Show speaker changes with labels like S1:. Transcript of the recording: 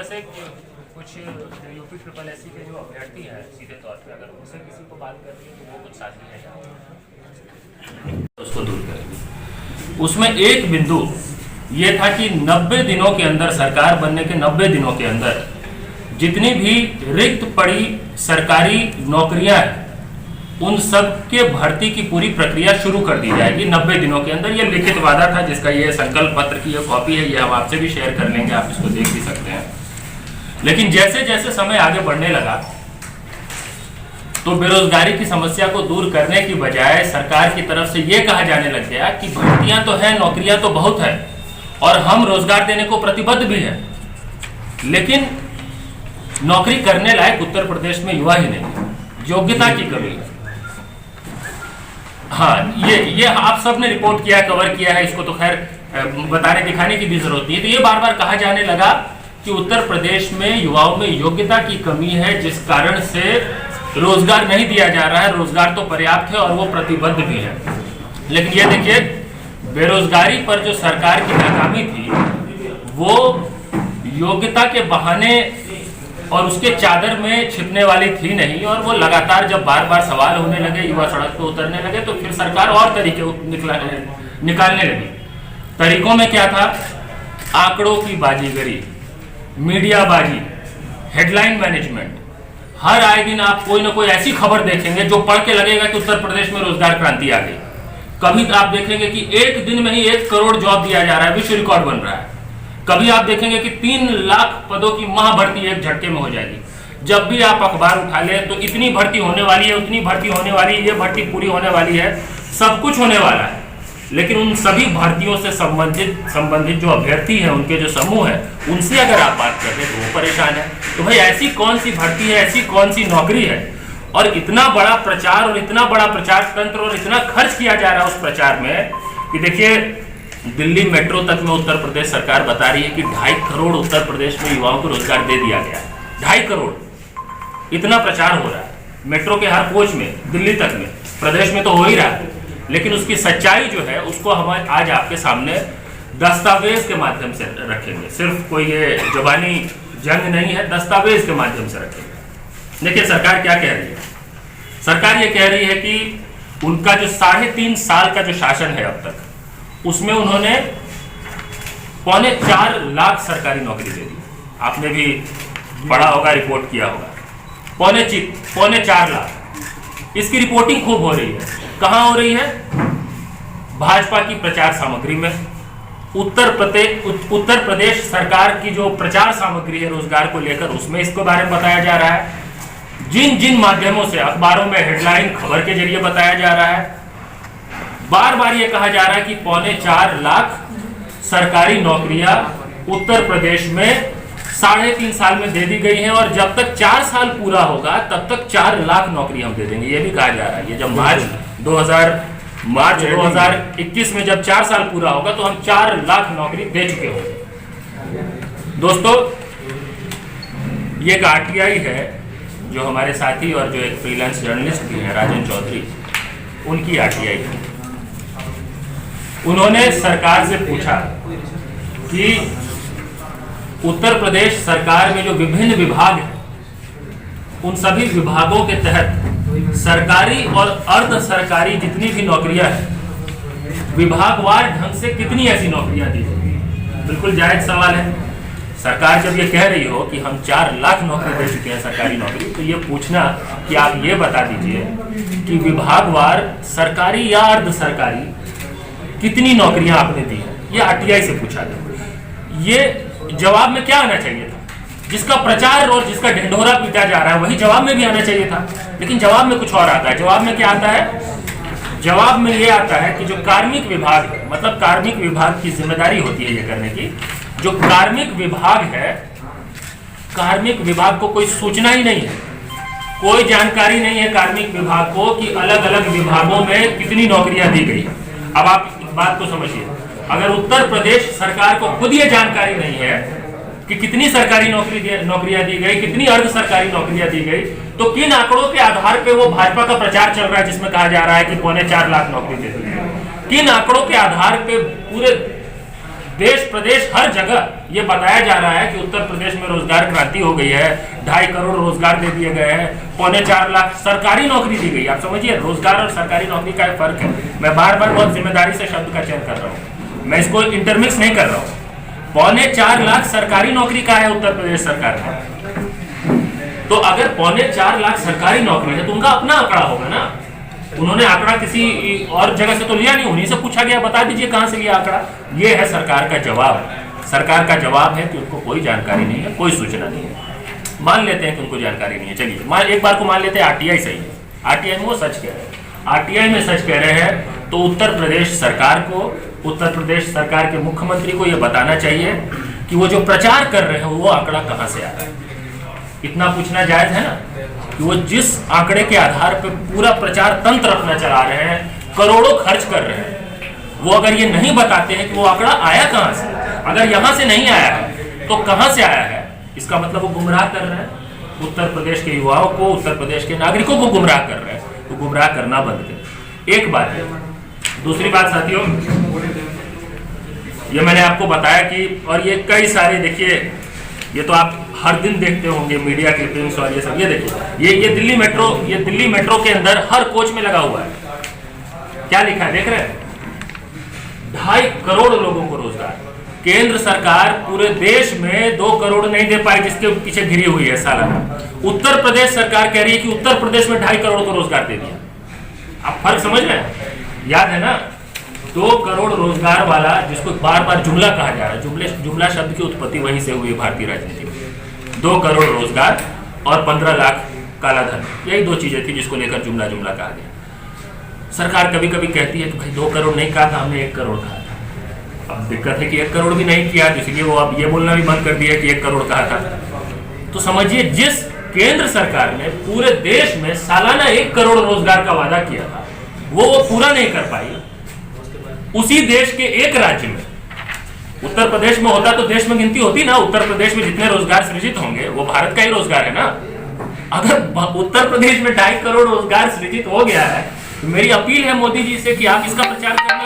S1: वैसे कुछ UP triple SC के जो अभ्यर्थी हैं सीधे तौर पे अगर उनसे किसी को बात करनी है तो वो कुछ साथी है उसको दूर करेंगे। उसमें एक बिंदु ये था कि 90 दिनों के अंदर, सरकार बनने के 90 दिनों के अंदर जितनी भी रिक्त पड़ी सरकारी नौकरियां हैं उन सब के भर्ती की पूरी प्रक्रिया शुरू कर दी जाएगी 90 दिनों के अंदर। ये लिखित वादा था जिसका ये संकल्प पत्र की ये कॉपी है, ये हम आपसे भी शेयर कर लेंगे, आप इसको देख भी सकते हैं। लेकिन जैसे जैसे समय आगे बढ़ने लगा तो बेरोजगारी की समस्या को दूर करने की बजाय सरकार की तरफ से ये कहा जाने लग गया कि भर्तियां तो है, नौकरियां तो बहुत है और हम रोजगार देने को प्रतिबद्ध भी है, लेकिन नौकरी करने लायक उत्तर प्रदेश में युवा ही नहीं, योग्यता की कमी है। हाँ, ये आप सब ने रिपोर्ट किया, कवर किया है, इसको तो खैर बताने दिखाने की भी जरूरत नहीं है। तो ये बार बार कहा जाने लगा कि उत्तर प्रदेश में युवाओं में योग्यता की कमी है, जिस कारण से रोजगार नहीं दिया जा रहा है। रोजगार तो पर्याप्त है और वो प्रतिबद्ध भी है, लेकिन ये देखिए बेरोजगारी पर जो सरकार की नाकामी थी वो योग्यता के बहाने और उसके चादर में छिपने वाली थी नहीं, और वो लगातार जब बार बार सवाल होने लगे, युवा सड़क पर उतरने लगे, तो फिर सरकार और तरीके निकालने लगी। तरीकों में क्या था? आंकड़ों की बाजीगरी, मीडियाबाजी, हेडलाइन मैनेजमेंट। हर आए दिन आप कोई ना कोई ऐसी खबर देखेंगे जो पढ़ के लगेगा कि उत्तर प्रदेश में रोजगार क्रांति आ गई। कभी तो आप देखेंगे कि एक दिन में ही 1 करोड़ जॉब दिया जा रहा है, विश्व रिकॉर्ड बन रहा है। कभी आप देखेंगे कि 3 लाख पदों की महाभर्ती एक झटके में हो जाएगी। जब भी आप अखबार उठा लें तो इतनी भर्ती होने वाली है, उतनी भर्ती होने वाली है, ये भर्ती पूरी होने वाली है, सब कुछ होने वाला है। लेकिन उन सभी भर्तियों से संबंधित जो अभ्यर्थी हैं, उनके जो समूह है, उनसे अगर आप बात करते हैं तो वो परेशान है। तो भाई ऐसी कौन सी भर्ती है, ऐसी कौन सी नौकरी है, और इतना बड़ा प्रचार और इतना बड़ा प्रचार तंत्र और इतना खर्च किया जा रहा है उस प्रचार में कि देखिए दिल्ली मेट्रो तक में उत्तर प्रदेश सरकार बता रही है कि 2.5 करोड़ उत्तर प्रदेश में युवाओं को रोजगार दे दिया गया। 2.5 करोड़, इतना प्रचार हो रहा है मेट्रो के हर कोच में, दिल्ली तक में, प्रदेश में तो हो ही रहा है। लेकिन उसकी सच्चाई जो है उसको हम आज आपके सामने दस्तावेज के माध्यम से रखेंगे। सिर्फ कोई ये जुबानी जंग नहीं है, दस्तावेज के माध्यम से रखेंगे। देखिए सरकार क्या कह रही है। सरकार ये कह रही है कि उनका जो 3.5 साल का जो शासन है अब तक, उसमें उन्होंने 4.25 लाख सरकारी नौकरी दे दी। आपने भी पढ़ा होगा, रिपोर्ट किया होगा, 4.25 लाख। इसकी रिपोर्टिंग खूब हो रही है। कहां हो रही है? भाजपा की प्रचार सामग्री में। उत्तर प्रदेश सरकार की जो प्रचार सामग्री है रोजगार को लेकर, उसमें इसके बारे में बताया जा रहा है। जिन जिन माध्यमों से, अखबारों में हेडलाइन, खबर के जरिए बताया जा रहा है, बार बार ये कहा जा रहा है कि 4.25 लाख सरकारी नौकरियां उत्तर प्रदेश में 3.5 साल में दे दी गई हैं, और जब तक 4 साल पूरा होगा तब तक 4 लाख नौकरी हम दे देंगे, ये भी कहा जा रहा है। ये जब मार्च 2021 में जब 4 साल पूरा होगा तो हम 4 लाख नौकरी दे चुके होंगे। दोस्तों, ये एक आरटीआई है जो हमारे साथी और जो एक फ्रीलांस जर्नलिस्ट भी हैं, राजन चौधरी, उनकी आरटीआई है। उन्होंने सरकार से पूछा कि उत्तर प्रदेश सरकार में जो विभिन्न विभाग हैं, उन सभी विभागों के तहत सरकारी और अर्ध सरकारी जितनी भी नौकरियां हैं, विभागवार ढंग से कितनी ऐसी नौकरियां दी जाएंगी। बिल्कुल जायज सवाल है। सरकार जब ये कह रही हो कि हम 4 लाख नौकरी दे चुके हैं सरकारी नौकरी, तो ये पूछना कि आप ये बता दीजिए कि विभागवार सरकारी या अर्ध सरकारी कितनी नौकरियां आपने दी हैं, ये आरटीआई से पूछा गया। ये जवाब में क्या आना चाहिए था? जिसका प्रचार और जिसका ढिंढोरा पीटा जा रहा है वही जवाब में भी आना चाहिए था, लेकिन जवाब में कुछ और आता है। जवाब में क्या आता है? जवाब में ये आता है कि जो कार्मिक विभाग है, मतलब कार्मिक विभाग की जिम्मेदारी होती है ये करने की, जो कार्मिक विभाग है, कार्मिक विभाग को कोई सूचना ही नहीं है, कोई जानकारी नहीं है कार्मिक विभाग को कि अलग अलग विभागों में कितनी नौकरियां दी गई। अब आप बात को समझिए, अगर उत्तर प्रदेश सरकार को खुद ये जानकारी नहीं है कि कितनी सरकारी नौकरियां दी गई, कितनी अर्ध सरकारी नौकरियां दी गई, तो किन आंकड़ों के आधार पे वो भाजपा का प्रचार चल रहा है जिसमें कहा जा रहा है कि 4.25 लाख नौकरी दे दी? किन आंकड़ों के आधार पे पूरे देश प्रदेश हर जगह ये बताया जा रहा है कि उत्तर प्रदेश में रोजगार क्रांति हो गई है, 2.5 करोड़ रोजगार दे दिए गए हैं, 3.25 लाख सरकारी नौकरी दी गई। आप समझिए, रोजगार और सरकारी नौकरी का फर्क है। मैं बार बार बहुत जिम्मेदारी से शब्द का चयन कर रहा हूँ, मैं इसको इंटरमिक्स नहीं कर रहा हूँ। 3.25 लाख सरकारी नौकरी का है उत्तर प्रदेश सरकार ने। तो अगर 3.25 लाख सरकारी नौकरी है तो उनका अपना आंकड़ा होगा ना, उन्होंने आंकड़ा किसी और जगह से तो लिया नहीं, उन्हीं से पूछा गया बता दीजिए कहां से लिया आंकड़ा। ये है सरकार का जवाब। सरकार का जवाब है कि उनको कोई जानकारी नहीं है, कोई सूचना नहीं है। मान लेते हैं कि उनको जानकारी नहीं है, चलिए एक बार को मान लेते हैं आरटीआई सही है, आरटीआई में वो सच कह रहे हैं, आरटीआई में सच कह रहे हैं, तो उत्तर प्रदेश सरकार को, उत्तर प्रदेश सरकार के मुख्यमंत्री को यह बताना चाहिए कि वो जो प्रचार कर रहे हैं वो आंकड़ा कहां से आ रहा है। इतना पूछना जायज है ना कि वो जिस आंकड़े के आधार पर पूरा प्रचार तंत्र अपना चला रहे हैं, करोड़ों खर्च कर रहे हैं, वो अगर ये नहीं बताते हैं कि वो आंकड़ा आया कहां से, अगर यहां से नहीं आया है तो कहां से आया है, इसका मतलब वो गुमराह कर रहे हैं उत्तर प्रदेश के युवाओं को, उत्तर प्रदेश के नागरिकों को गुमराह कर रहे हैं। तो गुमराह करना बंद करें, एक बात है। दूसरी बात साथियों, ये मैंने आपको बताया कि, और ये कई सारे, देखिए ये तो आप हर दिन देखते होंगे मीडिया क्लिपिंग्स और ये सब, ये देखिए ये दिल्ली मेट्रो के अंदर हर कोच में लगा हुआ है, क्या लिखा है देख रहे हैं, 2.5 करोड़ लोगों को रोजगार। केंद्र सरकार पूरे देश में 2 करोड़ नहीं दे पाई, जिसके पीछे घिरी हुई है सालाना। उत्तर प्रदेश सरकार कह रही है कि उत्तर प्रदेश में 2.5 करोड़ को रोजगार दे दिया। आप फर्क समझ रहे हैं? याद है ना, 2 करोड़ रोजगार वाला, जिसको बार बार जुमला कहा जा रहा है, जुमला शब्द की उत्पत्ति वहीं से हुई भारतीय राजनीति में। 2 करोड़ रोजगार और 15 लाख काला धन, यही 2 चीजें थी जिसको लेकर जुमला कहा गया। सरकार कभी कभी कहती है कि भाई 2 करोड़ नहीं कहा था, हमने 1 करोड़ कहा था। अब दिक्कत है कि 1 करोड़ भी नहीं किया, इसलिए वो अब ये बोलना भी बंद कर दिया कि 1 करोड़ कहा था। तो समझिए, जिस केंद्र सरकार ने पूरे देश में सालाना 1 करोड़ रोजगार का वादा किया था, वो पूरा नहीं कर पाई। उसी देश के एक राज्य में, उत्तर प्रदेश में होता तो देश में गिनती होती ना, उत्तर प्रदेश में जितने रोजगार सृजित होंगे वो भारत का ही रोजगार है ना। अगर उत्तर प्रदेश में 2.5 करोड़ रोजगार सृजित हो गया है तो मेरी अपील है मोदी जी से कि आप इसका प्रचार करें।